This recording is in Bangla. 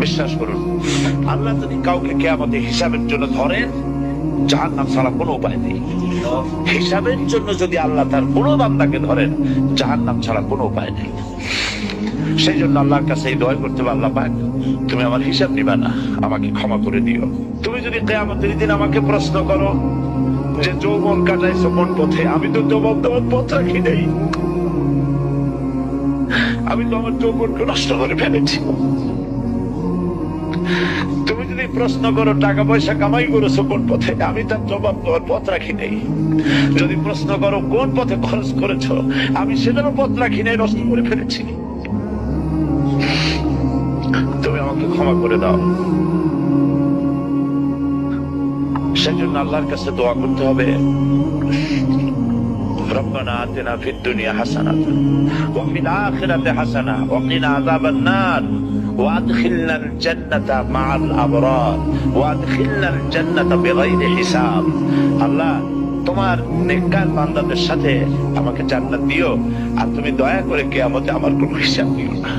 বিশ্বাস করুন, আল্লাহ যদি কাউকে কিয়ামতে হিসাবের জন্য ধরেন, জাহান্নাম ছাড়া কোনো উপায় নেই। হিসাবের জন্য যদি আল্লাহ তার কোনো বান্দাকে ধরেন, জাহান্নাম ছাড়া কোনো উপায় নেই। সেই জন্য আল্লাহর কাছে এই দোয়া করতে হবে, আল্লাহ পাক তুমি আমার হিসাব নিবা না, আমাকে ক্ষমা করে দিও। তুমি যদি কিয়ামতের দিন আমাকে প্রশ্ন করো যে যৌবন কাটাইছো কোন পথে, আমি তো যৌবন তোমার পথ রাখি নেই, আমি তো আমার যৌবনকে নষ্ট করে ফেলেছি। তুমি যদি প্রশ্ন করো টাকা পয়সা কামাই করেছো কোন পথে, আমি তার জবাব দেওয়ার পথ রাখি নেই। যদি প্রশ্ন করো কোন পথে খরচ করেছো, আমি সেটারও পথ রাখি নাই, নষ্ট করে ফেলেছি। তুমি আমাকে ক্ষমা করে দাও। সেজন্য আল্লাহর কাছে দোয়া করতে হবে, ربنا آتنا في الدنيا حسنة وفي الآخرة حسنة وقنا عذاب النار وادخلنا الجنة مع الأبرار وادخلنا الجنة بغير حساب। আল্লাহ তোমার নেককার বান্দাদের সাথে আমাকে জান্নাত দিও, আর তুমি দয়া করে কিয়ামতে আমার কোনো হিসাব দিও না।